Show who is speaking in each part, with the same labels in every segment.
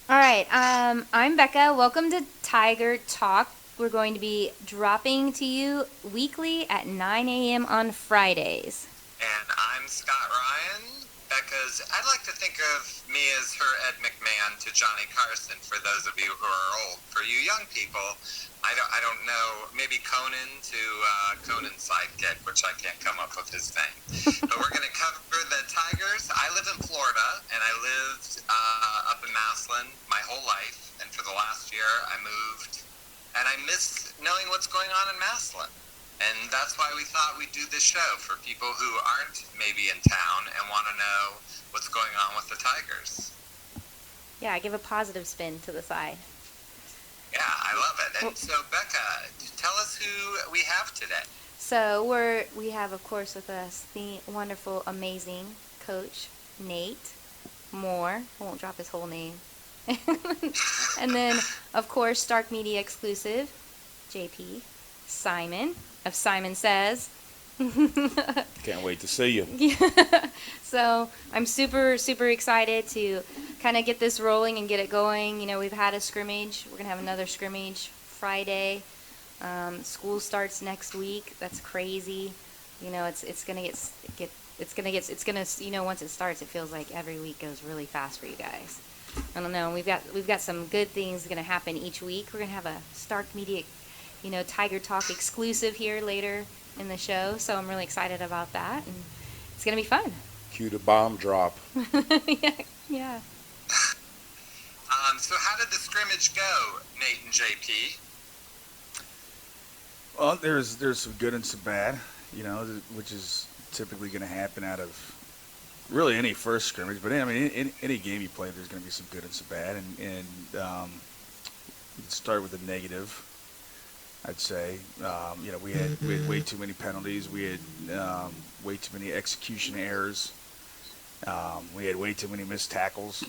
Speaker 1: All right, I'm Becca. Welcome to Tigertalk. We're going to be dropping to you weekly at 9 a.m. on Fridays.
Speaker 2: And I'm Scott Ryan. Becca's, I'd like to think of me as her Ed McMahon to Johnny Carson for those of you who are old. For you young people, I don't know, maybe Conan to Conan's sidekick, which I can't come up with his name. But we're going to cover the Tigers. I live in Florida, and I lived up in Massillon my whole life. And for the last year, I moved, and I miss knowing what's going on in Massillon. And that's why we thought we'd do this show for people who aren't maybe in town and want to know what's going on with the Tigers.
Speaker 1: Yeah, give a positive spin to the side.
Speaker 2: Yeah, I love it. And so, Becca, tell us who we have today.
Speaker 1: So we have, of course, with us the wonderful, amazing coach Nate Moore. I won't drop his whole name. And then, of course, Stark Media exclusive JP Simon of Simon Says.
Speaker 3: Can't wait to see you.
Speaker 1: Yeah. So I'm super, super excited to kind of get this rolling and get it going. You know, we've had a scrimmage. We're gonna have another scrimmage Friday. School starts next week. That's crazy. You know, it's gonna once it starts, it feels like every week goes really fast for you guys. I don't know. We've got some good things gonna happen each week. We're gonna have a Stark Media, Tigertalk exclusive here later in the show. So I'm really excited about that, and it's gonna be fun.
Speaker 3: Cue the bomb drop.
Speaker 1: Yeah, yeah.
Speaker 2: So how did the scrimmage go, Nate and JP?
Speaker 3: Well, there's some good and some bad, which is typically going to happen out of really any first scrimmage. But I mean, in any game you play, there's going to be some good and some bad. And you can start with the negative, I'd say. We had way too many penalties. We had way too many execution errors. We had way too many missed tackles.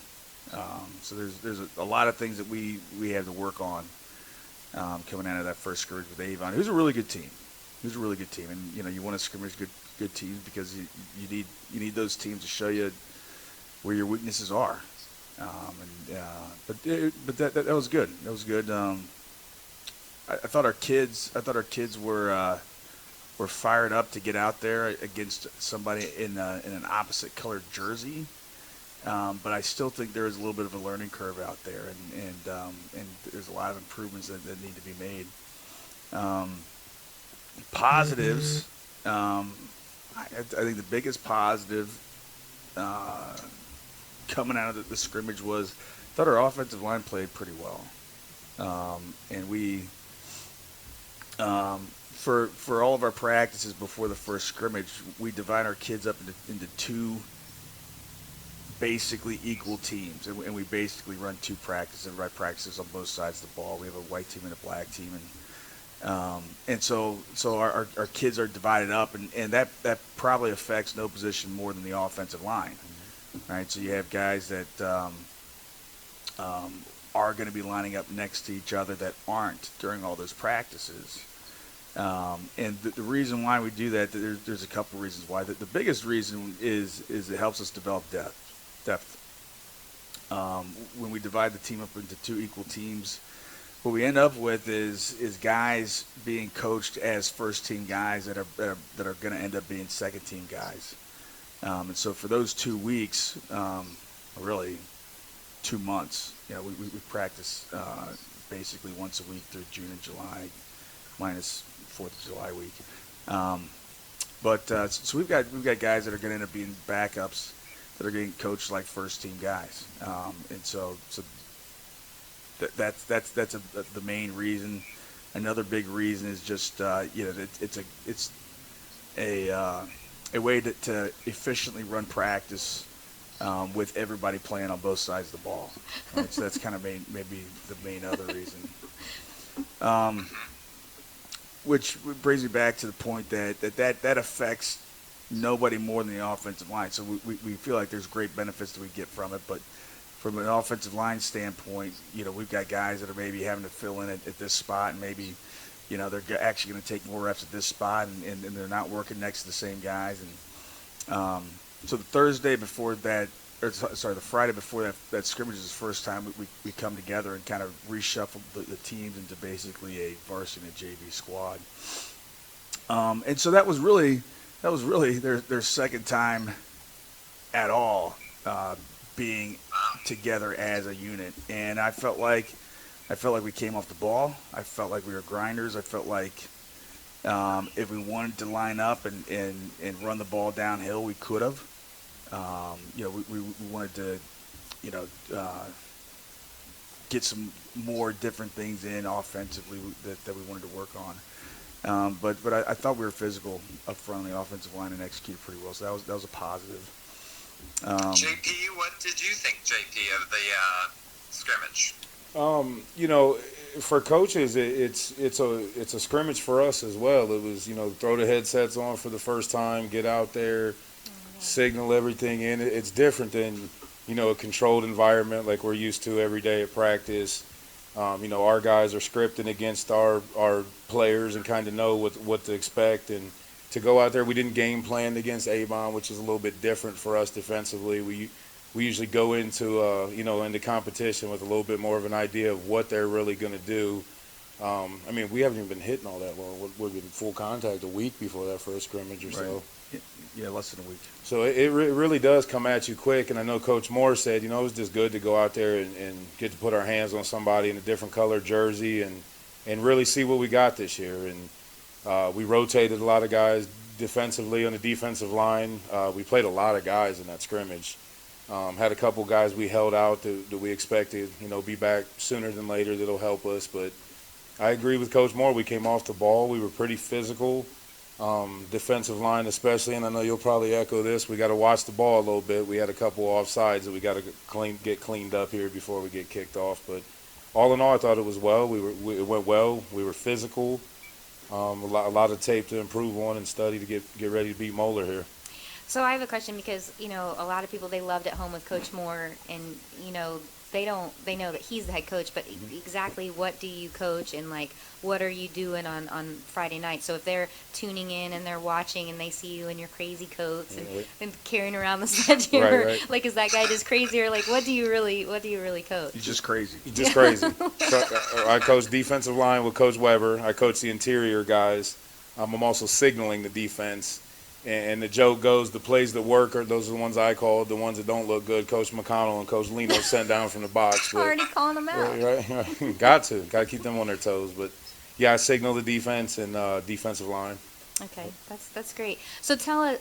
Speaker 3: So there's a lot of things that we have to work on coming out of that first scrimmage with Avon, who's a really good team. And you want to scrimmage good teams because you need those teams to show you where your weaknesses are. But that was good. That was good. I thought our kids were fired up to get out there against somebody in an opposite colored jersey. But I still think there is a little bit of a learning curve out there, and there's a lot of improvements that need to be made. Positives, I think the biggest positive coming out of the scrimmage was I thought our offensive line played pretty well, and we for all of our practices before the first scrimmage, we divide our kids up into two basically equal teams, and we basically run two practices on both sides of the ball. We have a white team and a black team, and so our kids are divided up, and that probably affects no position more than the offensive line, right? So you have guys that are going to be lining up next to each other that aren't during all those practices. And the reason why we do that, there's a couple reasons why. The biggest reason is it helps us develop depth. When we divide the team up into two equal teams, what we end up with is guys being coached as first team guys that are going to end up being second team guys. And so for those 2 weeks, really 2 months, we practice basically once a week through June and July, minus 4th of July week. So we've got guys that are going to end up being backups that are getting coached like first team guys, and so that's the main reason. Another big reason is just it's a way to efficiently run practice with everybody playing on both sides of the ball. Right? So that's kind of maybe the main other reason. Which brings me back to the point that affects nobody more than the offensive line. So we feel like there's great benefits that we get from it. But from an offensive line standpoint, we've got guys that are maybe having to fill in at this spot, and maybe, they're actually going to take more reps at this spot, and they're not working next to the same guys. And so the Thursday before that the Friday before that scrimmage is the first time we come together and kind of reshuffle the teams into basically a varsity and a JV squad. And so that was really their second time at all being together as a unit, and I felt like we came off the ball. I felt like we were grinders. I felt like if we wanted to line up and run the ball downhill, we could have. We wanted to, get some more different things in offensively that we wanted to work on. But I thought we were physical up front on the offensive line and executed pretty well. So that was a positive.
Speaker 2: JP, what did you think, JP, of the scrimmage?
Speaker 4: For coaches, it's a scrimmage for us as well. It was, throw the headsets on for the first time, get out there, signal everything in. It's different than, a controlled environment like we're used to every day at practice. Our guys are scripting against our players and kind of know what to expect. And to go out there, we didn't game plan against Avon, which is a little bit different for us defensively. We usually go into into competition with a little bit more of an idea of what they're really going to do. We haven't even been hitting all that long. We've been full contact a week before that first scrimmage or so.
Speaker 3: Yeah, less than a week.
Speaker 4: So it really does come at you quick. And I know Coach Moore said, it was just good to go out there and get to put our hands on somebody in a different color jersey and really see what we got this year. And we rotated a lot of guys defensively on the defensive line. We played a lot of guys in that scrimmage. Had a couple guys we held out that we expected, be back sooner than later. That'll help us. But I agree with Coach Moore. We came off the ball. We were pretty physical, defensive line especially. And I know you'll probably echo this. We got to watch the ball a little bit. We had a couple offsides that we got to get cleaned up here before we get kicked off. But all in all, I thought it was well. It went well. We were physical. A lot of tape to improve on and study to get ready to beat Moeller here.
Speaker 1: So I have a question because, a lot of people, they loved at home with Coach Moore and, they know that he's the head coach, but exactly what do you coach and what are you doing on Friday night? So if they're tuning in and they're watching and they see you in your crazy coats and carrying around the sledgehammer,
Speaker 4: right.
Speaker 1: Is that guy just crazy or what do you really coach?
Speaker 3: He's just crazy.
Speaker 4: So, I coach defensive line with Coach Weber. I coach the interior guys. I'm also signaling the defense. And the joke goes, the plays that work those are the ones I called. The ones that don't look good, Coach McConnell and Coach Lino sent down from the box. But,
Speaker 1: already calling them out.
Speaker 4: Right. Got to keep them on their toes. But yeah, I signal the defense and defensive line.
Speaker 1: Okay, that's great. So tell us,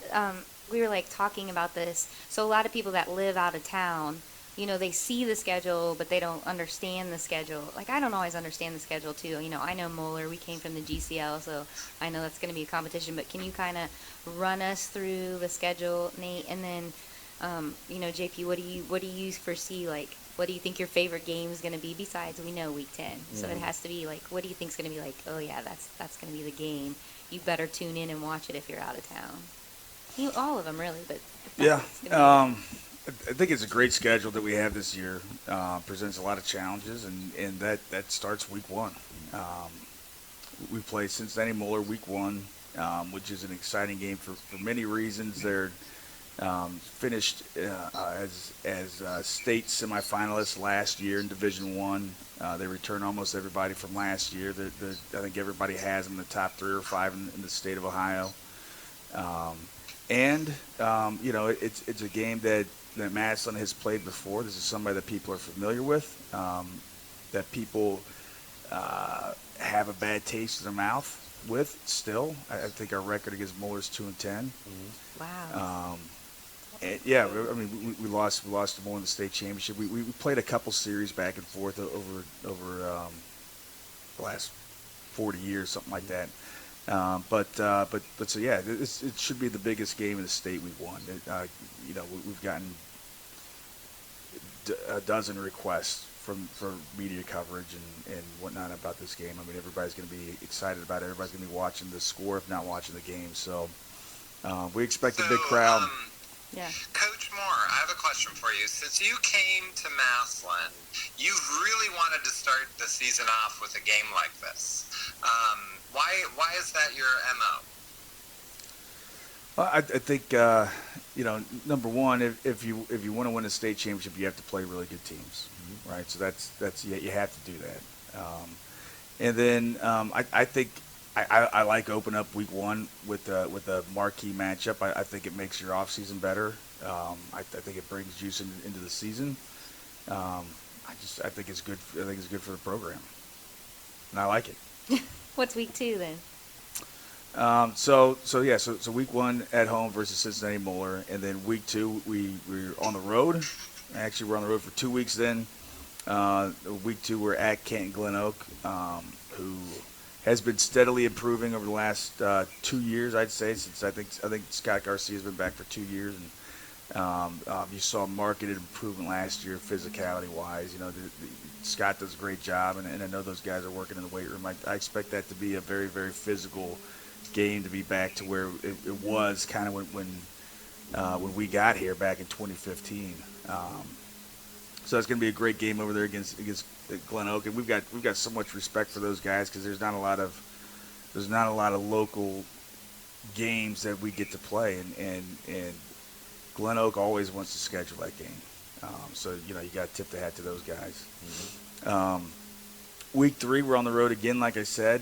Speaker 1: we were talking about this. So a lot of people that live out of town, they see the schedule, but they don't understand the schedule. I don't always understand the schedule, too. I know Moeller. We came from the GCL, so I know that's going to be a competition. But can you kind of run us through the schedule, Nate? And then, JP, what do you foresee? What do you think your favorite game is going to be besides we know Week 10? So it has to be, what do you think is going to be oh, yeah, that's going to be the game. You better tune in and watch it if you're out of town. All of them, really. But
Speaker 3: yeah. I think it's a great schedule that we have this year. Presents a lot of challenges, and that starts Week 1. We play Cincinnati Moeller Week 1, which is an exciting game for many reasons. They're finished as state semifinalists last year in Division 1. They return almost everybody from last year. I think everybody has them in the top 3 or 5 in the state of Ohio. It's a game that Massillon has played before. This is somebody that people are familiar with, that people have a bad taste in their mouth with still. I think our record against Moeller is 2-10.
Speaker 1: Wow.
Speaker 3: We lost to Moeller in the state championship. We played a couple series back and forth over the last 40 years, something like that. So yeah, it should be the biggest game in the state we've won. We've gotten a dozen requests for media coverage and whatnot about this game. Everybody's going to be excited about it. Everybody's going to be watching the score, if not watching the game. So we expect a big crowd.
Speaker 1: Yeah.
Speaker 2: Coach Moore, I have a question for you. Since you came to Massillon, you've really wanted to start the season off with a game like this. Why is that your MO?
Speaker 3: Well, I think number one, if you want to win a state championship, you have to play really good teams, right? So that's you have to do that. And then I think I like open up week one with a marquee matchup. I think it makes your off season better. I think it brings juice into the season. I think it's good. I think it's good for the program, and I like it.
Speaker 1: What's week 2 then?
Speaker 3: So week one at home versus Cincinnati Moeller, and then week 2 we're on the road. Actually, we're on the road for 2 weeks. Then week 2 we're at Canton Glen Oak, who has been steadily improving over the last 2 years. I'd say since I think Scott Garcia has been back for 2 years, and you saw marked improvement last year, physicality wise. Scott does a great job, and I know those guys are working in the weight room. I expect that to be a very, very physical game, to be back to where it was kind of when we got here back in 2015. So it's going to be a great game over there against Glen Oak, and we've got so much respect for those guys because there's not a lot of local games that we get to play, and Glen Oak always wants to schedule that game. So you got to tip the hat to those guys. Mm-hmm. Week 3, we're on the road again, like I said,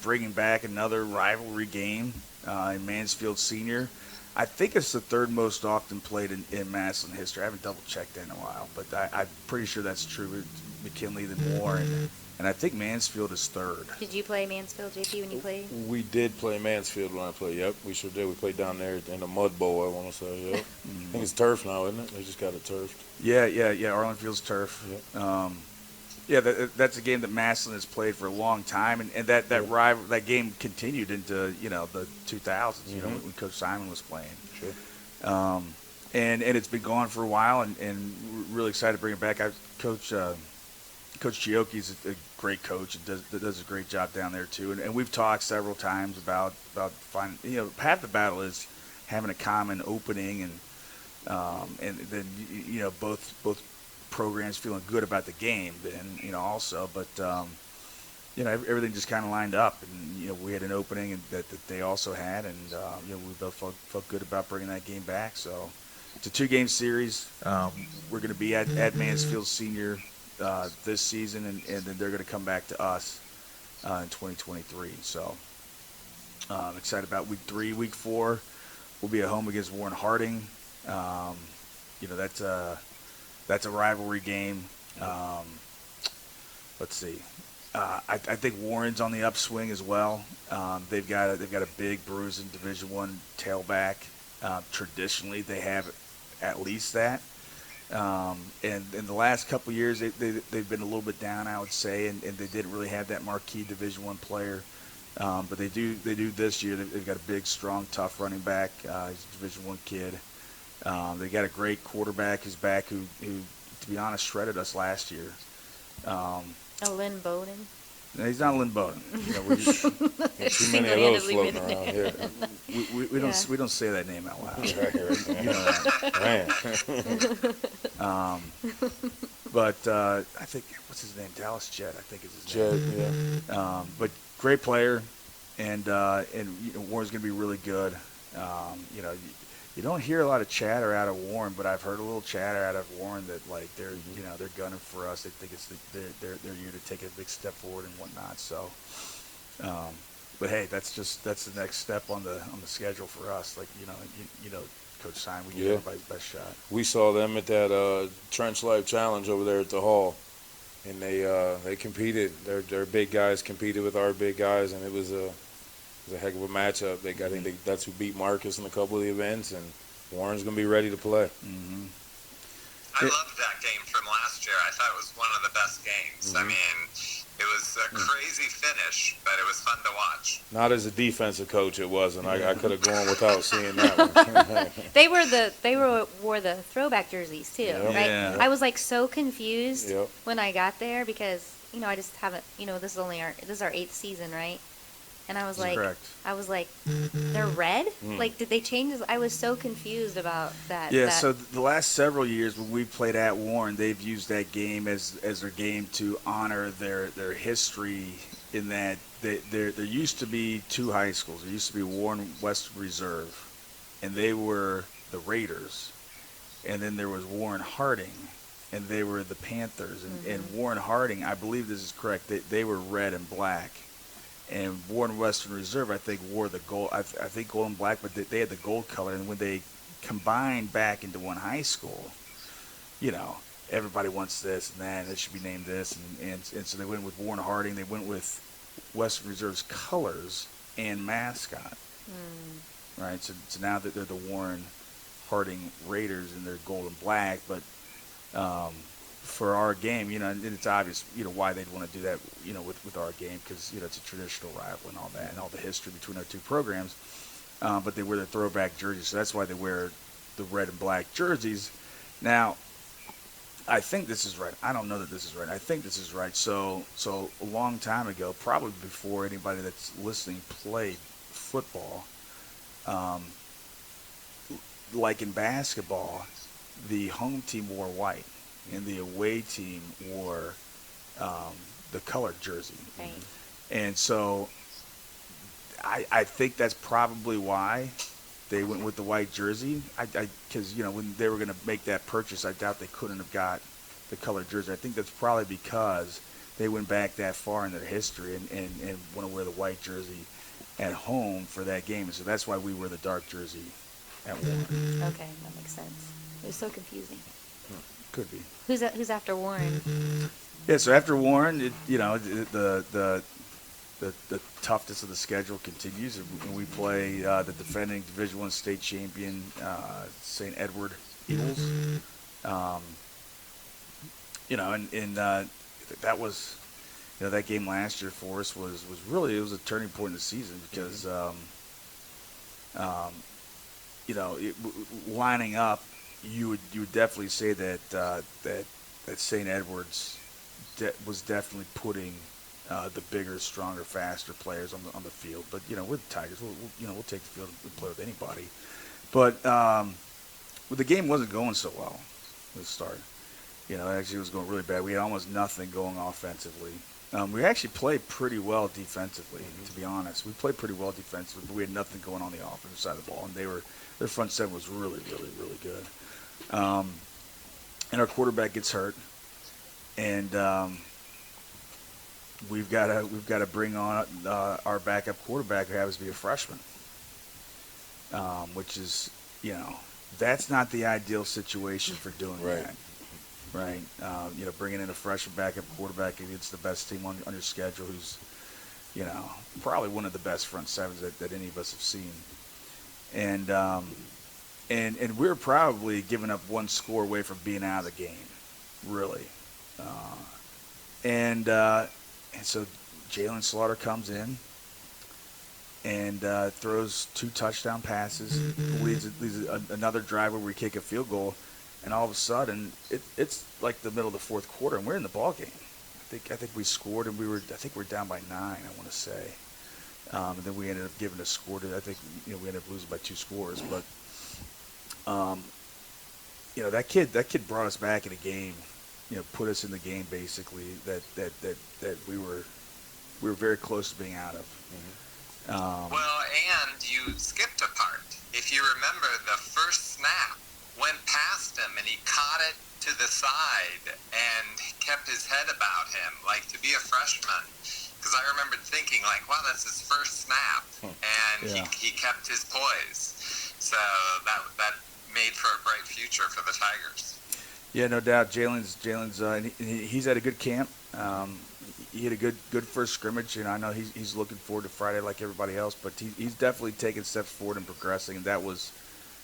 Speaker 3: bringing back another rivalry game in Mansfield Senior. I think it's the third most often played in Massillon history. I haven't double-checked that in a while, but I'm pretty sure that's true. McKinley, then Moore, and I think Mansfield is third.
Speaker 1: Did you play Mansfield, JP, when you played?
Speaker 4: We did play Mansfield when I played. Yep, we sure did. We played down there in the Mud Bowl, I want to say. Yep. I think it's turf now, isn't it? They just got it turfed.
Speaker 3: Yeah. Arlen Field's turf. Yep. That's a game that Massillon has played for a long time, and that game continued into the 2000s. When Coach Simon was playing.
Speaker 4: Sure.
Speaker 3: And it's been gone for a while, and we're really excited to bring it back. Coach Chiocchi's a great coach and does a great job down there too. And we've talked several times about finding, half the battle is having a common opening and then both programs feeling good about the game. Then also, but everything just kind of lined up, and we had an opening and that they also had, and we both felt good about bringing that game back. So it's a 2-game series. We're going to be at Mansfield Senior this season, and then they're going to come back to us in 2023. So I'm excited about week 3. Week 4, we'll be at home against Warren Harding. That's a rivalry game. Let's see. I think Warren's on the upswing as well. They've got a big bruising Division I tailback. Traditionally, they have at least that. And in the last couple of years, they've been a little bit down, I would say, and they didn't really have that marquee Division I player. But they do this year. They've got a big, strong, tough running back. He's a Division I kid. They got a great quarterback who's back, who to be honest, shredded us last year.
Speaker 1: Lynn Bowden?
Speaker 3: No, he's not Lynn Bowden.
Speaker 4: Too many of those floating around here.
Speaker 3: We don't say that name out loud. But I think what's his name? Dallas Jett, I think is his name.
Speaker 4: Yeah.
Speaker 3: But great player, and Warren's going to be really good. You don't hear a lot of chatter out of Warren, but I've heard a little chatter out of Warren that they're they're gunning for us. They think it's their year to take a big step forward and whatnot. So, but hey, that's the next step on the schedule for us. Coach Simon, we get everybody's best shot.
Speaker 4: We saw them at that Trench Life Challenge over there at the Hall, and they competed. Their big guys competed with our big guys, and it was a heck of a matchup. I think that's who beat Marcus in a couple of the events, and Warren's going to be ready to play.
Speaker 3: Mm-hmm.
Speaker 2: I loved that game from last year. I thought it was one of the best games.
Speaker 4: Mm-hmm.
Speaker 2: I mean, it was a crazy finish, but it was fun to watch.
Speaker 4: Not as a defensive coach, it wasn't. I could have gone without seeing that one.
Speaker 1: They wore the throwback jerseys too,
Speaker 4: Yep.
Speaker 1: right?
Speaker 3: Yeah.
Speaker 1: I was so confused
Speaker 4: Yep.
Speaker 1: when I got there because I just haven't this is our 8th season, right? And I was
Speaker 3: Correct.
Speaker 1: They're red? Did they change this? I was so confused about that.
Speaker 3: Yeah, so the last several years when we played at Warren, they've used that game as their game to honor their history in that there used to be 2 high schools. There used to be Warren West Reserve, and they were the Raiders. And then there was Warren Harding, and they were the Panthers. And Warren Harding, I believe this is correct, they were red and black. And Warren Western Reserve, I think, wore the gold. I think gold and black, but they had the gold color. And when they combined back into one high school, everybody wants this and that, and it should be named this. And so they went with Warren Harding. They went with Western Reserve's colors and mascot. Right? So now that they're the Warren Harding Raiders and they're gold and black. But for our game, and it's obvious, why they'd want to do that, with our game, because, it's a traditional rival and all that, and all the history between our two programs. But they wear their throwback jerseys, so that's why they wear the red and black jerseys. Now, I think this is right. I don't know that this is right. I think this is right. So a long time ago, probably before anybody that's listening played football, like in basketball, the home team wore white, and the away team wore the colored jersey.
Speaker 1: Right.
Speaker 3: And so I think that's probably why they went with the white jersey. Because when they were going to make that purchase, I doubt they couldn't have got the colored jersey. I think that's probably because they went back that far in their history and want to wear the white jersey at home for that game. And so that's why we wear the dark jersey at Warren.
Speaker 1: Okay, that makes sense. It was so confusing.
Speaker 3: Could be.
Speaker 1: Who's after Warren?
Speaker 3: Yeah, so after Warren, the toughness of the schedule continues, and we play the defending Division I state champion St. Edward Eagles. That was, that game last year for us was really, it was a turning point in the season because, lining up, you would definitely say that St. Edward's was definitely putting the bigger, stronger, faster players on the field. But we're the Tigers. We'll take the field and play with anybody. But the game wasn't going so well at the start. Actually, it was going really bad. We had almost nothing going offensively. We actually played pretty well defensively, to be honest. We played pretty well defensively, but we had nothing going on the offensive side of the ball, and their front seven was really, really, really good. And our quarterback gets hurt, and we've got to bring on our backup quarterback, who happens to be a freshman, which is that's not the ideal situation for doing that. Right, bringing in a freshman backup quarterback against the best team on your schedule, who's, probably one of the best front sevens that any of us have seen, and we're probably giving up one score away from being out of the game, really, and so Jalen Slaughter comes in and throws 2 touchdown passes, leads another drive where we kick a field goal. And all of a sudden, it's like the middle of the fourth quarter, and we're in the ball game. I think we scored, and we're down by 9. I want to say, and then we ended up giving a score to. I think we ended up losing by 2 scores. But that kid brought us back in a game. Put us in the game basically. That we were very close to being out of.
Speaker 2: Well, and you skipped a part. If you remember, the first snap went past him, and he caught it to the side and kept his head about him, like, to be a freshman. Because I remembered thinking, like, wow, that's his first snap, and he kept his poise. So that made for a bright future for the Tigers.
Speaker 3: Yeah, no doubt. Jalen's he's had a good camp. He had a good first scrimmage, and I know he's looking forward to Friday like everybody else. But he's definitely taken steps forward and progressing, and that was.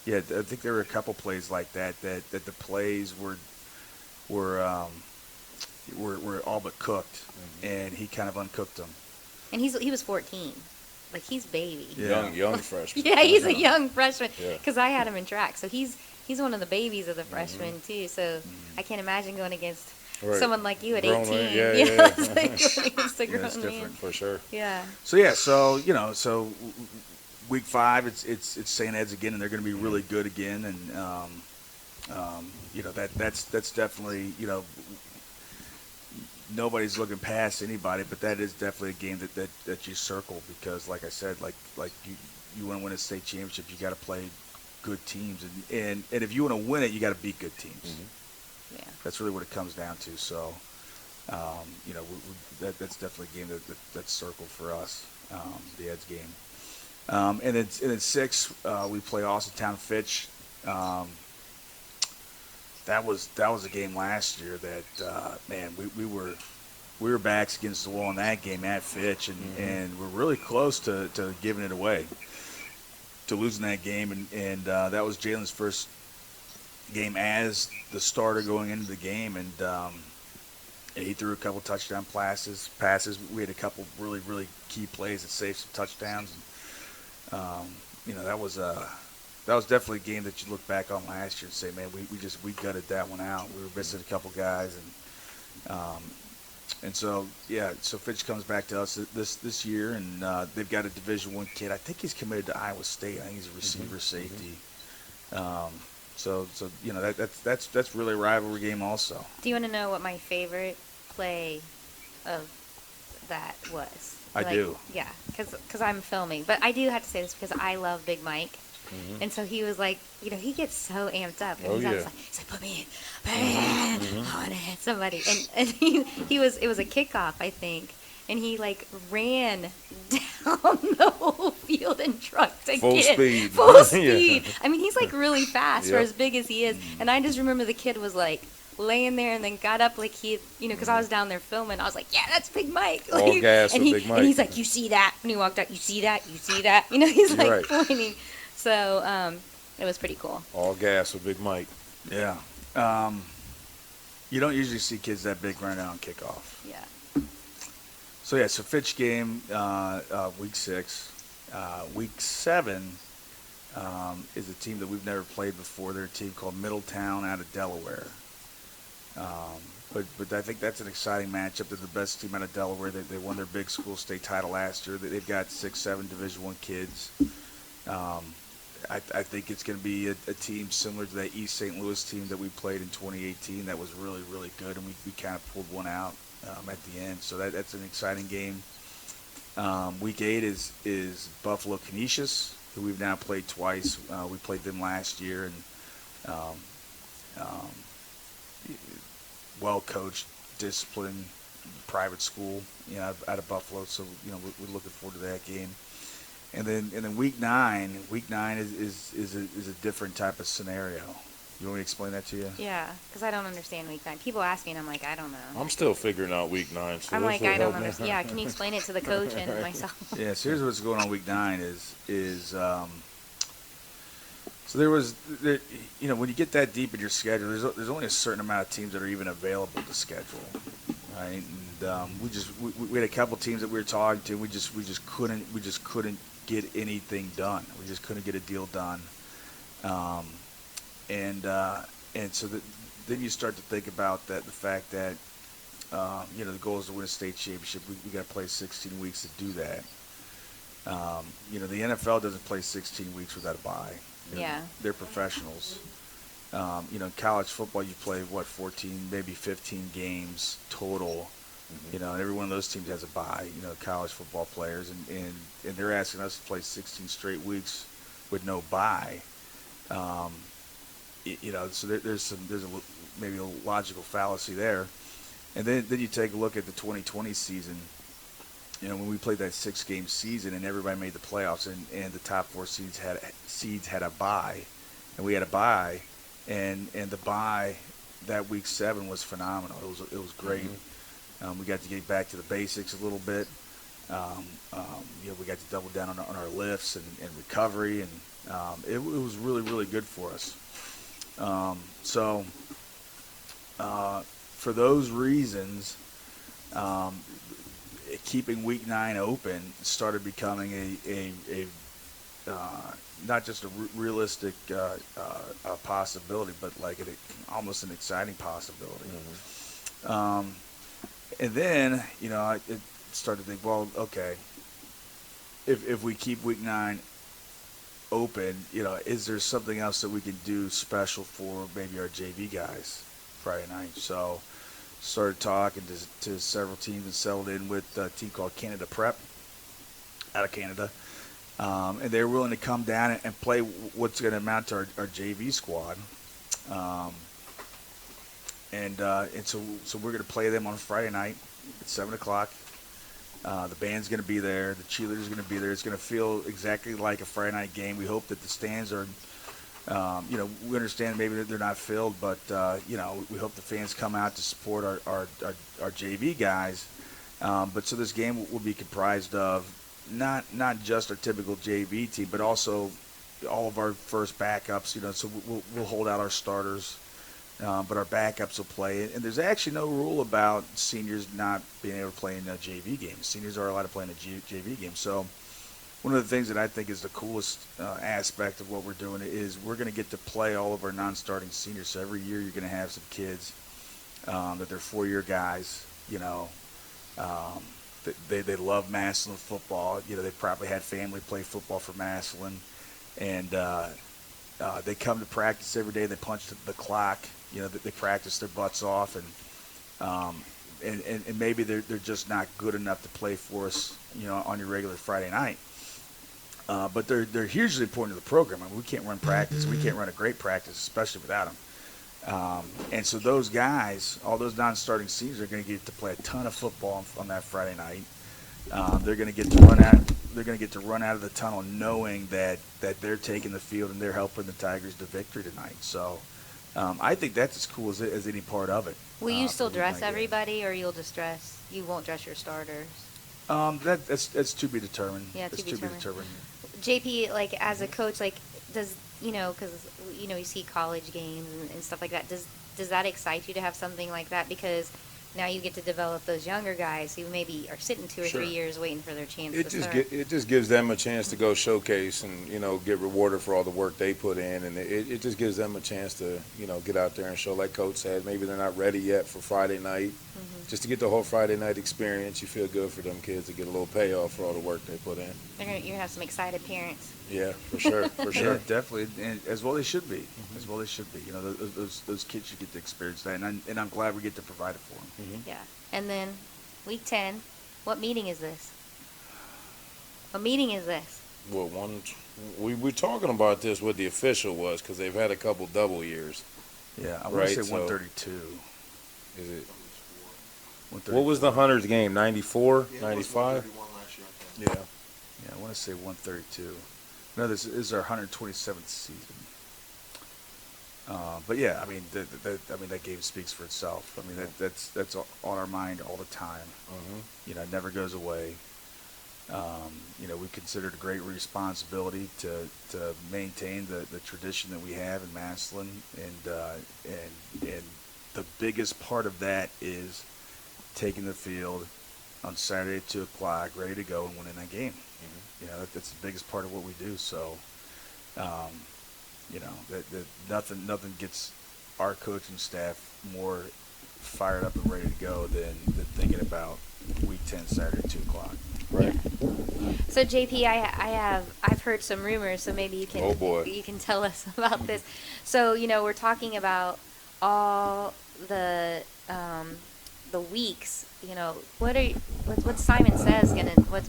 Speaker 3: Yeah, I think there were a couple plays like that the plays were all but cooked, and he kind of uncooked them.
Speaker 1: And he was 14, like he's baby.
Speaker 3: Yeah.
Speaker 4: Young freshman.
Speaker 1: Yeah, he's a young freshman.
Speaker 4: Yeah.
Speaker 1: Because I had him in track, so he's one of the babies of the freshmen too. So I can't imagine going against someone like you at
Speaker 4: Grown
Speaker 1: 18.
Speaker 4: man. Yeah.
Speaker 1: It's like going against a grown
Speaker 3: it's
Speaker 1: man.
Speaker 3: different.
Speaker 4: For sure.
Speaker 1: Yeah.
Speaker 3: So Week 5, it's St. Ed's again, and they're going to be really good again, and that's definitely nobody's looking past anybody, but that is definitely a game that you circle because, like I said, like you want to win a state championship, you got to play good teams, and if you want to win it, you got to beat good teams.
Speaker 4: Mm-hmm.
Speaker 1: Yeah.
Speaker 3: That's really what it comes down to. So, that's definitely a game that's circled for us, the Eds game. And then 6, we play Austintown Fitch. That was a game last year that man, we were backs against the wall in that game at Fitch, and we're really close to giving it away, to losing that game, and that was Jalen's first game as the starter going into the game, and he threw a couple touchdown passes. We had a couple really key plays that saved some touchdowns. And, that was definitely a game that you look back on last year and say, man, we gutted that one out. We were missing a couple guys, and so Fitch comes back to us this year, and they've got a Division I kid. I think he's committed to Iowa State. I think he's a receiver safety. So that's really a rivalry game also.
Speaker 1: Do you want to know what my favorite play of that was?
Speaker 3: I do.
Speaker 1: Yeah, because I'm filming. But I do have to say this because I love Big Mike. And so he was like, he gets so amped up. And he's like, put me in. I want to hit somebody. And it was a kickoff, I think. And he, ran down the whole field and trucked a
Speaker 4: Full
Speaker 1: kid.
Speaker 4: speed.
Speaker 1: Full speed. I mean, he's, really fast for
Speaker 4: Yep.
Speaker 1: as big as he is. And I just remember the kid was, laying there and then got up because I was down there filming. I was like, yeah, that's Big Mike.
Speaker 4: All gas
Speaker 1: and
Speaker 4: with Big Mike.
Speaker 1: And he's like, you see that? When he walked out, you see that? You see that? He's
Speaker 4: Right.
Speaker 1: pointing. So it was pretty cool.
Speaker 4: All gas with Big Mike.
Speaker 3: Yeah. You don't usually see kids that big running out on kickoff.
Speaker 1: Yeah.
Speaker 3: So Fitch game, week 6. Week 7 is a team that we've never played before. They're a team called Middletown out of Delaware. But I think that's an exciting matchup. They're the best team out of Delaware. They won their big school state title last year. They've got 6-7 Division I kids. I think it's going to be a team similar to that East St. Louis team that we played in 2018 that was really, really good, and we kind of pulled one out at the end. So that's an exciting game. Week 8 is Buffalo Canisius, who we've now played twice. We played them last year, and well-coached, disciplined, private school, out of Buffalo. So we're looking forward to that game. And then week 9 is a different type of scenario. You want me to explain that to you?
Speaker 1: Yeah, because I don't understand week 9. People ask me, and I'm like, I don't know.
Speaker 4: I'm still figuring out week 9. So
Speaker 1: I'm
Speaker 4: this
Speaker 1: like,
Speaker 4: will
Speaker 1: I don't
Speaker 4: help me.
Speaker 1: understand. Yeah, can you explain it to the coach and myself?
Speaker 3: Yeah, so here's what's going on week 9 is so when you get that deep in your schedule, there's only a certain amount of teams that are even available to schedule, right? And we had a couple teams that we were talking to. We just couldn't get anything done. We just couldn't get a deal done. And so then you start to think about the fact that the goal is to win a state championship. We got to play 16 weeks to do that. The NFL doesn't play 16 weeks without a bye.
Speaker 1: Yeah.
Speaker 3: They're professionals. In college football, you play 14, maybe 15 games total. And every one of those teams has a bye. College football players, and they're asking us to play 16 straight weeks with no bye. So there's maybe a logical fallacy there. And then you take a look at the 2020 season. When we played that 6-game season and everybody made the playoffs, and the top 4 seeds had a bye, and we had a bye, and the bye that week 7 was phenomenal. It was great. We got to get back to the basics a little bit. We got to double down on our lifts and recovery, and it was really, really good for us. For those reasons, keeping week 9 open started becoming a not just a realistic possibility, but almost an exciting possibility. And then, I started to think, well, okay, if we keep week 9 open, is there something else that we can do special for maybe our JV guys Friday night? So started talking to several teams and settled in with a team called Canada Prep out of Canada. and they're willing to come down and play what's going to amount to our JV squad. And so we're going to play them on Friday night at 7 o'clock. The band's going to be there. The cheerleaders are going to be there. It's going to feel exactly like a Friday night game. We hope that the stands are, we understand maybe that they're not filled, but, we hope the fans come out to support our JV guys. But so this game will be comprised of not just our typical JV team, but also all of our first backups. So we'll hold out our starters. But our backups will play. And there's actually no rule about seniors not being able to play in a JV game. Seniors are allowed to play in a JV game. So one of the things that I think is the coolest aspect of what we're doing is we're going to get to play all of our non-starting seniors. So every year you're going to have some kids that they're four-year guys, they love Massillon football. They probably had family play football for Massillon. And they come to practice every day. They punch the clock. They practice their butts off, and maybe they're just not good enough to play for us, on your regular Friday night. But they're hugely important to the program. I mean, we can't run practice. We can't run a great practice, especially without them. And so those guys, all those non-starting seniors, are going to get to play a ton of football on that Friday night. They're going to get to run out. They're going to get to run out of the tunnel knowing that they're taking the field and they're helping the Tigers to victory tonight. So I think that's as cool as any part of it.
Speaker 1: Will you still dress everybody, or you won't dress your starters?
Speaker 3: That's to be determined.
Speaker 1: Yeah,
Speaker 3: to be determined.
Speaker 1: JP, as a coach, does because you see college games and stuff like that. Does that excite you to have something like that? Because now you get to develop those younger guys who maybe are sitting 2 or 3 years waiting for their chance to start.
Speaker 4: It just gives them a chance to go showcase and, get rewarded for all the work they put in. And it just gives them a chance to, get out there and show, like Coach said, maybe they're not ready yet for Friday night. Mm-hmm. Just to get the whole Friday night experience, you feel good for them kids to get a little payoff for all the work they put in.
Speaker 1: You're going to have some excited parents.
Speaker 4: Yeah, for sure, for sure.
Speaker 3: Yeah, definitely, and as well they should be. Mm-hmm. As well they should be. Those kids should get to experience that, and I'm glad we get to provide it for them.
Speaker 1: Mm-hmm. Yeah, and then week 10, what meeting is this? What meeting is this?
Speaker 4: Well, we're talking about this. What the official was, because they've had a couple double years.
Speaker 3: Yeah, I want to say 132.
Speaker 4: Is it? What was the Hunters game? 94, 95.
Speaker 3: Yeah, I want to say 132. No, this is our 127th season. But yeah, I mean, that game speaks for itself. I mean, that's on our mind all the time. Mm-hmm. It never goes away. We consider it a great responsibility to maintain the tradition that we have in Massillon, and the biggest part of that is taking the field on Saturday at 2 o'clock, ready to go and winning that game. Mm-hmm. That's the biggest part of what we do. So, nothing gets our coaching staff more fired up and ready to go than thinking about week 10 Saturday at 2 o'clock.
Speaker 4: Right.
Speaker 1: So JP, I've heard some rumors, so maybe you can tell us about this. So we're talking about all the weeks. What Simon says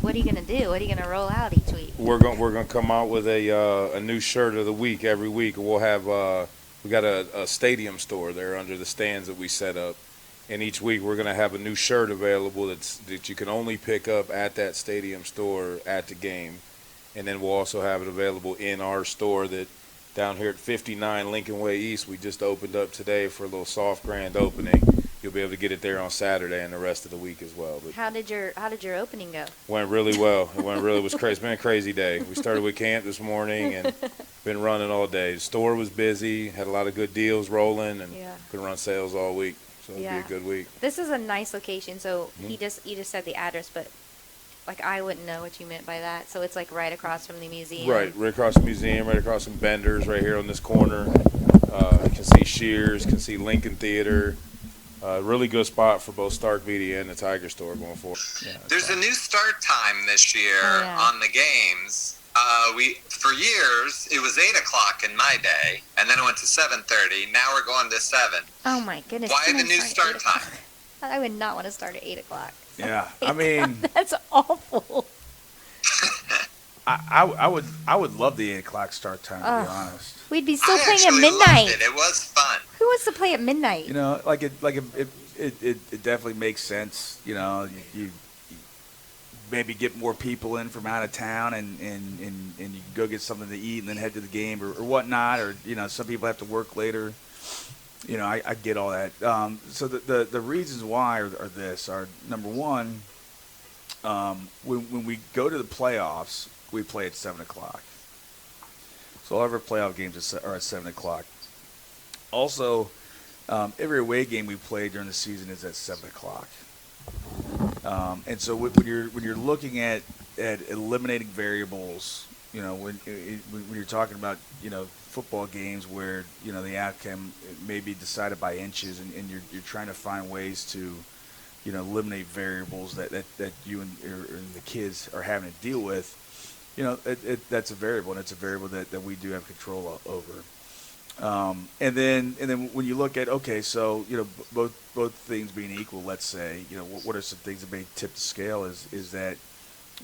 Speaker 1: what are you gonna do? What are you gonna roll out each week?
Speaker 4: We're gonna come out with a new shirt of the week every week. We'll have we got a stadium store there under the stands that we set up. And each week we're going to have a new shirt available that you can only pick up at that stadium store at the game. And then we'll also have it available in our store that down here at 59 Lincoln Way East, we just opened up today for a little soft grand opening. You'll be able to get it there on Saturday and the rest of the week as well. But
Speaker 1: how did your opening go?
Speaker 4: Went really well. It was crazy. It's been a crazy day. We started with camp this morning and been running all day. The store was busy, had a lot of good deals rolling, and could run sales all week. So it'll be a good week.
Speaker 1: This is a nice location. So you just said the address, but I wouldn't know what you meant by that. So it's right across from the museum.
Speaker 4: Right across the museum, right across from Bender's, right here on this corner. You can see Shears, can see Lincoln Theater. Really good spot for both Stark Media and the Tiger store going forward.
Speaker 2: Yeah, there's a new start time this year on the games. For years it was 8 o'clock in my day, and then it went to 7:30. Now we're going to 7.
Speaker 1: Oh my goodness!
Speaker 2: Why the new start time?
Speaker 1: I would not want to start at 8 o'clock.
Speaker 3: Yeah, I mean
Speaker 1: that's awful.
Speaker 3: I would love the 8 o'clock start time, to be
Speaker 1: Ugh.
Speaker 3: honest.
Speaker 1: We'd be still
Speaker 2: I
Speaker 1: playing at
Speaker 2: actually
Speaker 1: midnight.
Speaker 2: loved it. It was fun.
Speaker 1: Who wants to play at midnight?
Speaker 3: You know, it definitely makes sense. You know, you maybe get more people in from out of town, and you can go get something to eat and then head to the game or whatnot. Or you know, some people have to work later. You know, I get all that. So the reasons why are this are number one. When we go to the playoffs, we play at 7 o'clock. So all of our playoff games are at 7 o'clock. Also, every away game we play during the season is at 7 o'clock. And so when you're looking at eliminating variables, you know, when you're talking about, you know, football games where, you know, the outcome may be decided by inches, and you're trying to find ways to, you know, eliminate variables that you and the kids are having to deal with, you know, that's a variable, and it's a variable that we do have control over. And then when you look at, okay, so, you know, both things being equal, let's say, you know, what are some things that may tip the scale is that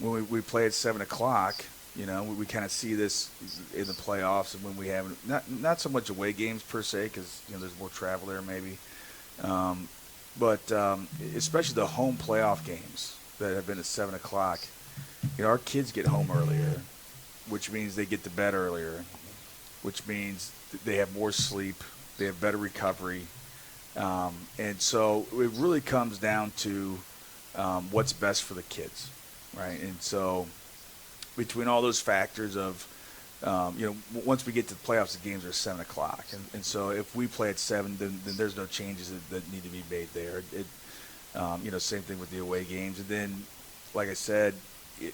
Speaker 3: when we play at 7 o'clock, you know, we kind of see this in the playoffs, and when we have not so much away games per se, because, you know, there's more travel there maybe, but especially the home playoff games that have been at 7 o'clock, you know, our kids get home earlier, which means they get to bed earlier, which means they have more sleep, they have better recovery, and so it really comes down to what's best for the kids, right? And so between all those factors of, you know, once we get to the playoffs, the games are 7 o'clock, and so if we play at 7, then there's no changes that need to be made there. You know, same thing with the away games, and then, like I said,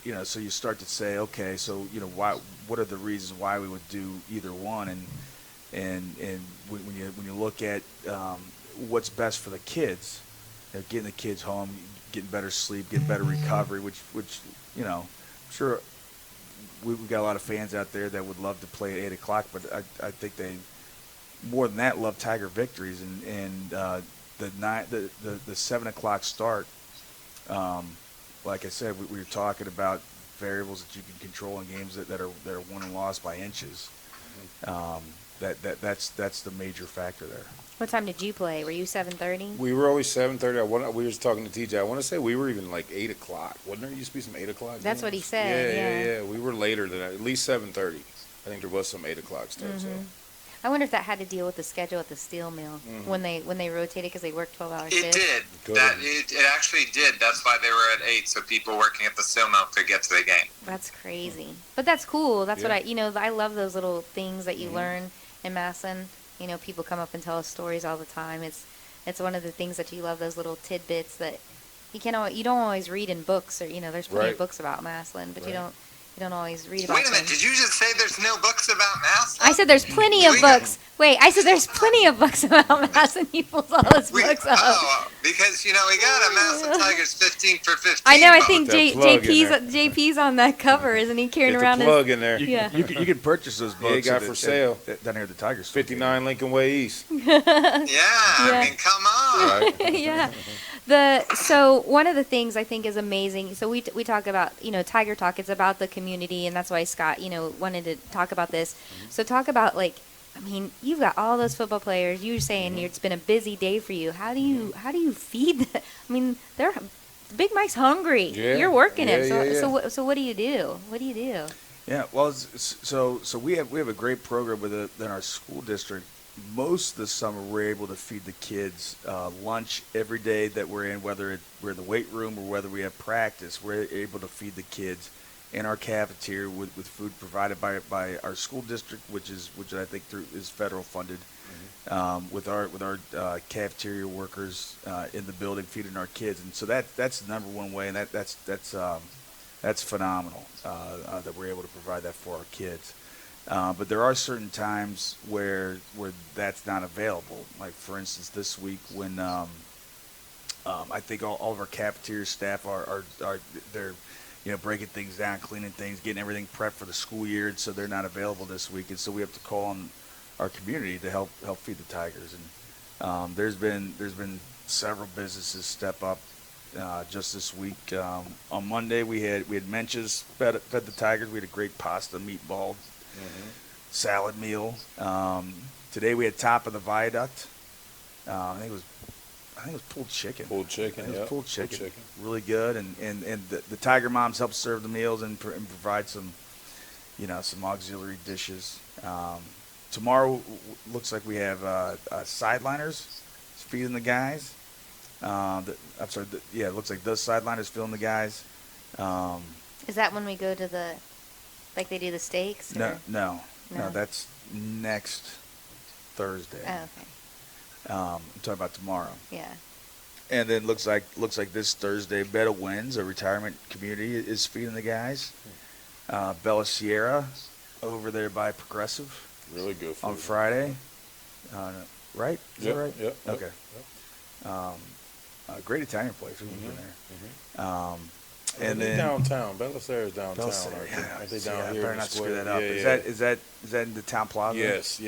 Speaker 3: you know, so you start to say, okay, so, you know, what are the reasons why we would do either one, and when you look at what's best for the kids, you know, getting the kids home, getting better sleep, getting better recovery, which you know, I'm sure we've got a lot of fans out there that would love to play at 8 o'clock, but I think they more than that love Tiger victories, and the 7 o'clock start. Like I said, we were talking about variables that you can control in games that are won and lost by inches. That's the major factor there.
Speaker 1: What time did you play? Were you 7:30?
Speaker 4: We were always 7:30. We were just talking to TJ. I want to say we were even like 8 o'clock. Wasn't there used to be some 8 o'clock?
Speaker 1: That's
Speaker 4: games?
Speaker 1: what he said.
Speaker 4: Yeah. We were later than that. At least 7:30. I think there was some 8 o'clock starts. So.
Speaker 1: I wonder if that had to deal with the schedule at the steel mill when they rotated because they worked 12-hour
Speaker 2: It
Speaker 1: shifts.
Speaker 2: did.
Speaker 4: Good.
Speaker 2: It actually did. That's why they were at 8, so people working at the steel mill could get to the game.
Speaker 1: That's crazy, but that's cool. That's what
Speaker 4: Yeah.
Speaker 1: I love those little things that you learn in Massillon. You know, people come up and tell us stories all the time. It's one of the things that you love, those little tidbits that you don't always read in books, or, you know, there's plenty of
Speaker 4: Right.
Speaker 1: books about Massillon, but
Speaker 4: Right.
Speaker 1: you don't always read about
Speaker 2: Wait a minute,
Speaker 1: them.
Speaker 2: did you just say there's no books about Massillon?
Speaker 1: I said there's plenty of books. Wait, I said there's plenty of books about Massillon. You pulled all those books up.
Speaker 2: Oh, because, you know, we got a Massillon Tigers 15 for 15.
Speaker 1: I know. I
Speaker 2: book.
Speaker 1: think
Speaker 4: that plug in there.
Speaker 1: JP's on that cover, isn't he? Carrying
Speaker 4: Get
Speaker 1: around
Speaker 4: the
Speaker 1: his.
Speaker 4: plug in there.
Speaker 1: Yeah.
Speaker 3: You can purchase those books.
Speaker 4: Yeah, got for sale.
Speaker 3: down here at the Tigers.
Speaker 4: 59 Lincoln Way East.
Speaker 2: Yeah, I mean, come on.
Speaker 4: Right.
Speaker 1: Yeah. So one of the things I think is amazing. So we talk about, you know, Tiger Talk. It's about the community, and that's why Scott, you know, wanted to talk about this. So talk about, like, I mean, you've got all those football players. You were saying it's been a busy day for you. How do you feed them? I mean, Big Mike's hungry.
Speaker 4: Yeah.
Speaker 1: You're working him.
Speaker 4: Yeah.
Speaker 1: So what do you do? What do you do?
Speaker 3: Yeah, well, so we have a great program within our school district. Most of the summer, we're able to feed the kids lunch every day that we're in, whether we're in the weight room or whether we have practice. We're able to feed the kids in our cafeteria with food provided by our school district, which I think is federal funded, with our cafeteria workers in the building feeding our kids, and so that's the number one way, and that's phenomenal that we're able to provide that for our kids. But there are certain times where that's not available. Like, for instance, this week when I think all of our cafeteria staff are they're, you know, breaking things down, cleaning things, getting everything prepped for the school year, and so they're not available this week, and so we have to call on our community to help feed the Tigers. And there's been several businesses step up just this week. On Monday we had Menches fed the Tigers. We had a great pasta meatball salad meal. Today we had top of the viaduct. I think it was pulled chicken.
Speaker 4: Pulled chicken.
Speaker 3: It was pulled chicken.
Speaker 4: Pulled chicken.
Speaker 3: Really good, and the Tiger moms help serve the meals and provide some, some auxiliary dishes. Tomorrow looks like we have sideliners feeding the guys. It looks like those sideliners feeding the guys.
Speaker 1: Is that when we go to like they do the steaks? Or?
Speaker 3: No, that's next Thursday.
Speaker 1: Oh, okay.
Speaker 3: I'm talking about tomorrow.
Speaker 1: Yeah.
Speaker 3: And then looks like this Thursday, Beta Wins, a retirement community, is feeding the guys. Bella Sierra over there by Progressive.
Speaker 4: Really good food.
Speaker 3: On Friday. Right? Is that right?
Speaker 4: Yep.
Speaker 3: Okay. Great Italian place. We've been there. And then
Speaker 4: downtown. Bella Sierra's downtown. Aren't they down here?
Speaker 3: I better not screw that up. Is that in the town plaza?
Speaker 4: Yes.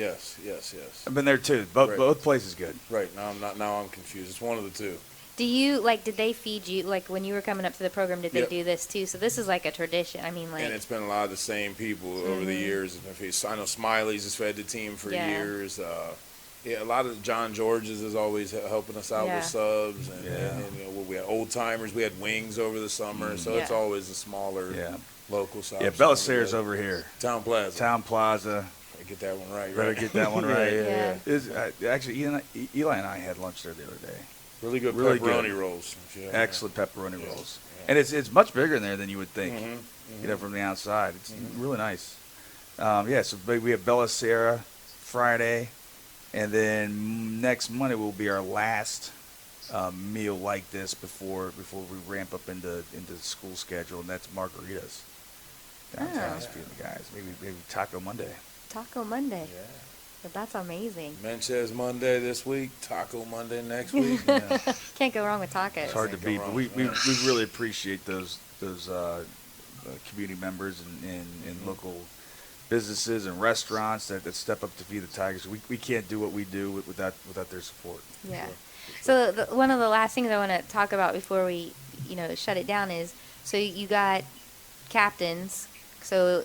Speaker 3: I've been there too. Both places good.
Speaker 4: Right. Now I'm confused. It's one of the two.
Speaker 1: Do you did they feed you when you were coming up to the program? Did they do this too? So this is like a tradition. I mean,
Speaker 4: and it's been a lot of the same people over the years. I know Smiley's has fed the team for years. A lot of John George's is always helping us out with subs, and we had old timers. We had wings over the summer, so it's always a smaller local side.
Speaker 3: Yeah, Bella Sierra's over here.
Speaker 4: Town Plaza. I get that one right.
Speaker 3: Better get that one right.
Speaker 4: Yeah.
Speaker 3: Actually, Eli and I had lunch there the other day.
Speaker 4: Really good pepperoni rolls.
Speaker 3: Excellent pepperoni rolls. And it's much bigger in there than you would think, from the outside. It's really nice. So we have Bella Sierra Friday, and then next Monday will be our last meal like this before we ramp up into the school schedule, and that's margaritas downtown feeding the guys. Maybe Taco Monday.
Speaker 1: Taco Monday.
Speaker 4: Yeah.
Speaker 1: But that's amazing.
Speaker 4: Menches Monday this week, Taco Monday next week.
Speaker 1: Can't go wrong with tacos.
Speaker 3: It's hard to beat. But we really appreciate those community members and local businesses and restaurants that step up to feed the Tigers. We can't do what we do without their support.
Speaker 1: Yeah. So one of the last things I want to talk about before we shut it down is, so you got captains. So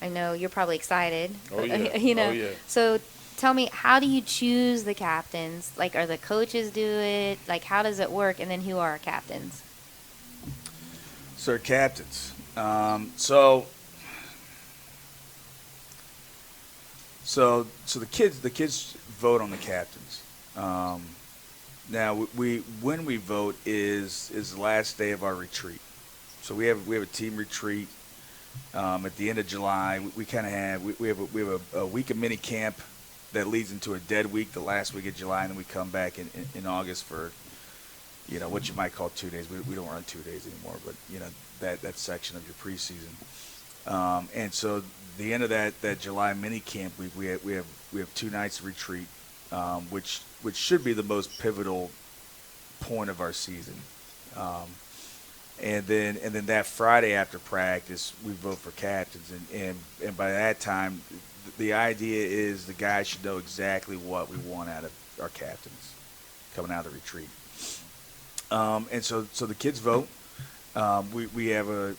Speaker 1: I know you're probably excited.
Speaker 4: Oh yeah.
Speaker 1: So tell me, how do you choose the captains? Like, are the coaches do it? Like, how does it work? And then who are our captains?
Speaker 3: So captains. So the kids vote on the captains. Now when we vote is the last day of our retreat. So we have a team retreat at the end of July. We kind of have we have a week of mini camp that leads into a dead week, the last week of July, and then we come back in August for what you might call 2 days. We don't run 2 days anymore, but that section of your preseason. And so the end of that July mini camp week, we have 2 nights of retreat, which should be the most pivotal point of our season. And then that Friday after practice, we vote for captains, and by that time, the idea is the guys should know exactly what we want out of our captains coming out of the retreat. And so the kids vote. We have a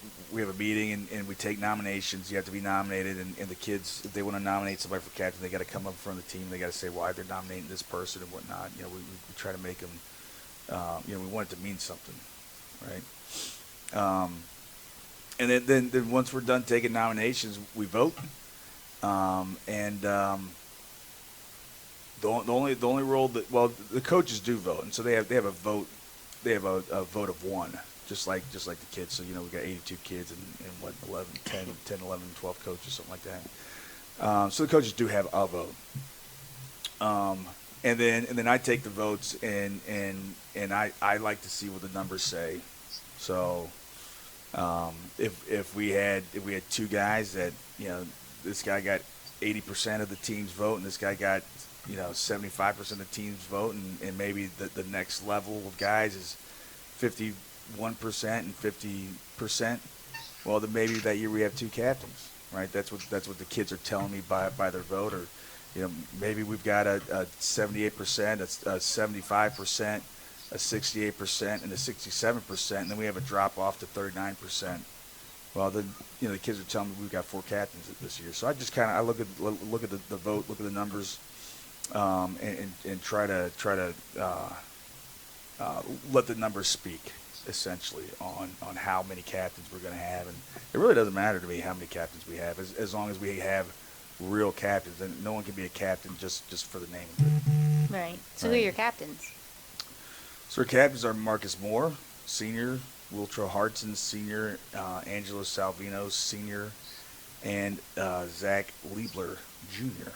Speaker 3: meeting and we take nominations. You have to be nominated, and the kids, if they want to nominate somebody for captain, they got to come up in front of the team. They got to say why they're nominating this person and whatnot. We try to make them. We want it to mean something, right? And then once we're done taking nominations, we vote. The only role the coaches do vote, and so they have a vote. They have a vote of one, just like the kids. So we got 82 kids and 10, 11, 12 coaches, something like that. So the coaches do have a vote. And then I take the votes and I like to see what the numbers say. So if we had 2 guys that this guy got 80% of the team's vote and this guy got 75% of the team's vote, and maybe the next level of guys is 51% and 50%, well then maybe that year we have 2 captains, right? That's what the kids are telling me by their vote. Or maybe we've got a 78%, a 75% a 68% and a 67%, and then we have a drop off to 39%. Well, then the kids are telling me we've got 4 captains this year. So I just kind of I look at the vote, look at the numbers, and try to let the numbers speak essentially on how many captains we're going to have, and it really doesn't matter to me how many captains we have as long as we have real captains, and no one can be a captain just for the name of it.
Speaker 1: Right. So who are your captains?
Speaker 3: So our captains are Marcus Moore, senior, Wiltro Hartson, senior, Angelo Salvino, senior, and Zach Liebler, junior.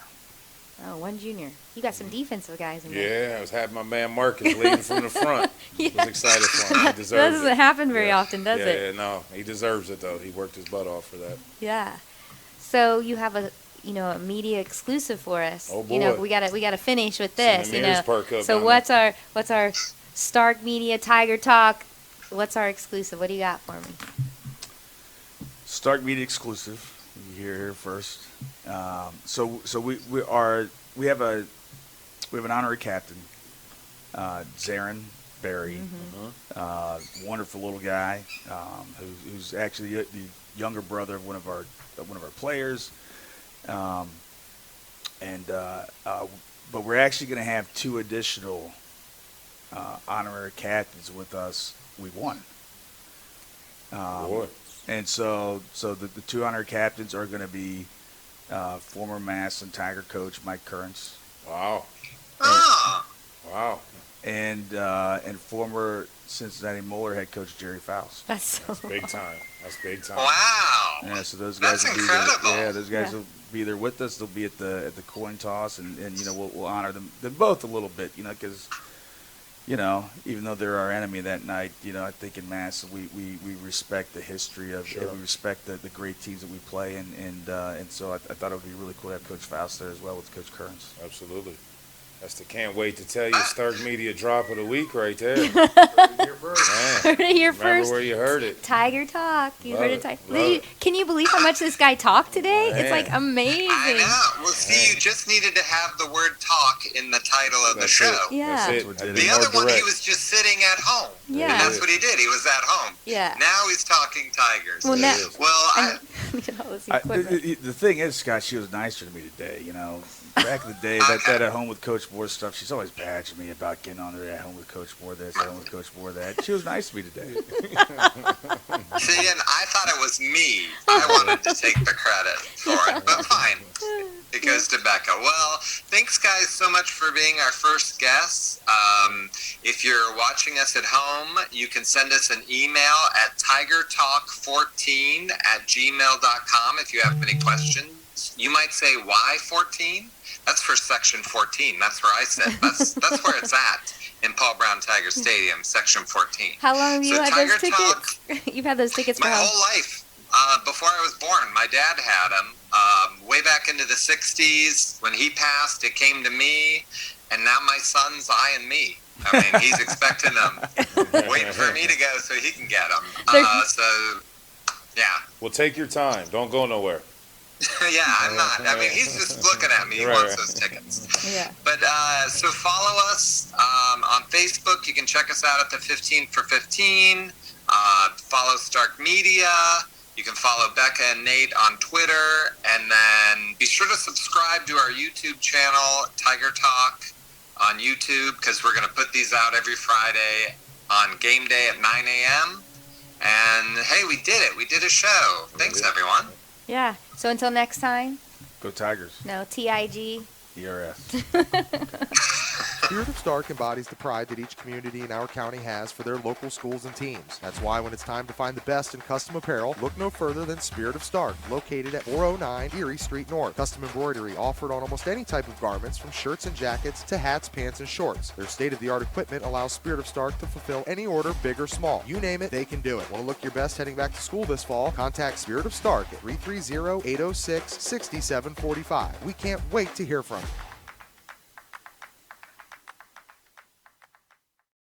Speaker 1: Oh, one junior. You got some defensive guys in there.
Speaker 4: Yeah, I was having my man Marcus leading from the front.
Speaker 1: Yeah.
Speaker 4: Was excited for him. He
Speaker 1: That
Speaker 4: deserves
Speaker 1: doesn't
Speaker 4: it.
Speaker 1: happen very often, does
Speaker 4: yeah,
Speaker 1: it?
Speaker 4: Yeah, no, he deserves it though. He worked his butt off for that.
Speaker 1: Yeah. So you have a media exclusive for us.
Speaker 4: Oh, boy.
Speaker 1: We gotta finish with
Speaker 4: Some
Speaker 1: this.
Speaker 4: ears perk up
Speaker 1: So
Speaker 4: down
Speaker 1: what's our Stark Media Tiger Talk? What's our exclusive? What do you got for me?
Speaker 3: Stark Media exclusive. You hear here first. So we have an honorary captain, Zarin Berry, wonderful little guy, who's actually the younger brother of one of our players, but we're actually going to have 2 additional honorary captains with us week 1.
Speaker 4: Boy.
Speaker 3: And so the 2 honorary captains are going to be former Massillon Tiger coach Mike Currents.
Speaker 4: Wow.
Speaker 2: Ah,
Speaker 4: Wow.
Speaker 3: And former Cincinnati Moeller head coach Jerry Faust.
Speaker 1: That's so
Speaker 4: Big time. That's big time.
Speaker 2: wow.
Speaker 3: Yeah, so those guys
Speaker 2: That's
Speaker 3: will be
Speaker 2: incredible.
Speaker 3: there. Yeah, those guys will be there with us. They'll be at the coin toss, and we'll honor them both a little bit, because even though they're our enemy that night, I think in Mass we respect the history of
Speaker 4: Sure.
Speaker 3: we respect the great teams that we play, and so I thought it would be really cool to have Coach Faust there as well with Coach Currents.
Speaker 4: Absolutely. That's the can't wait to tell you Stark Media drop of the week right there.
Speaker 1: Heard it here
Speaker 4: Remember
Speaker 1: first.
Speaker 4: where you heard it.
Speaker 1: Tiger Talk. You
Speaker 4: Love
Speaker 1: heard
Speaker 4: it.
Speaker 1: it.
Speaker 4: Love it.
Speaker 1: Can you believe how much this guy talked today?
Speaker 4: Man.
Speaker 1: It's like amazing.
Speaker 2: I know. Well, see, you just needed to have the word "talk" in the title of the
Speaker 4: That's
Speaker 2: show.
Speaker 4: it.
Speaker 1: Yeah.
Speaker 4: That's
Speaker 3: That's
Speaker 4: it.
Speaker 3: what
Speaker 4: I'd
Speaker 3: did
Speaker 4: be
Speaker 2: The
Speaker 4: more
Speaker 2: other one, he
Speaker 4: direct.
Speaker 2: was just sitting at home.
Speaker 1: Yeah.
Speaker 2: And that's what he did. He was at home.
Speaker 1: Yeah.
Speaker 2: Now he's talking Tigers.
Speaker 1: Well,
Speaker 4: There
Speaker 1: now,
Speaker 4: it is.
Speaker 2: Well,
Speaker 1: look at all this
Speaker 3: I,
Speaker 1: equipment.
Speaker 3: the thing is, Scott, she was nicer to me today. Back in the day, that at home with Coach Moore stuff, she's always badgering me about getting on there at home with Coach Moore this, at home with Coach Moore that. She was nice to me today.
Speaker 2: see, and I thought it was me. I wanted to take the credit for it, but fine. It goes to Becca. Well, thanks, guys, so much for being our first guests. If you're watching us at home, you can send us an email at tigertalk14@gmail.com if you have any questions. You might say, why 14? That's for Section 14. That's where I said. That's where it's at in Paul Brown Tiger Stadium, Section 14.
Speaker 1: How long have you
Speaker 2: So
Speaker 1: had
Speaker 2: Tiger
Speaker 1: those
Speaker 2: Talk-
Speaker 1: tickets? You've had those tickets for
Speaker 2: My
Speaker 1: how
Speaker 2: whole life. Before I was born, my dad had them. Way back into the 60s, when he passed, it came to me, and now my son's eyeing me. I mean, he's expecting them, waiting for me to go so he can get them. Yeah.
Speaker 4: Well, take your time. Don't go nowhere.
Speaker 2: Yeah, I'm not. I mean, he's just looking at me. He
Speaker 4: Right.
Speaker 2: wants those tickets.
Speaker 1: Yeah.
Speaker 2: But so follow us on Facebook. You can check us out at the 15 for 15. Follow Stark Media. You can follow Becca and Nate on Twitter. And then be sure to subscribe to our YouTube channel, Tiger Talk, on YouTube, because we're going to put these out every Friday on game day at 9 a.m. And, hey, we did it. We did a show. Thanks, everyone.
Speaker 1: Yeah. So until next time,
Speaker 3: Go Tigers.
Speaker 1: no, TIG.
Speaker 3: ERS.
Speaker 5: Spirit of Stark embodies the pride that each community in our county has for their local schools and teams. That's why when it's time to find the best in custom apparel, look no further than Spirit of Stark, located at 409 Erie Street North. Custom embroidery offered on almost any type of garments, from shirts and jackets to hats, pants, and shorts. Their state-of-the-art equipment allows Spirit of Stark to fulfill any order, big or small. You name it, they can do it. Want to look your best heading back to school this fall? Contact Spirit of Stark at 330-806-6745. We can't wait to hear from you.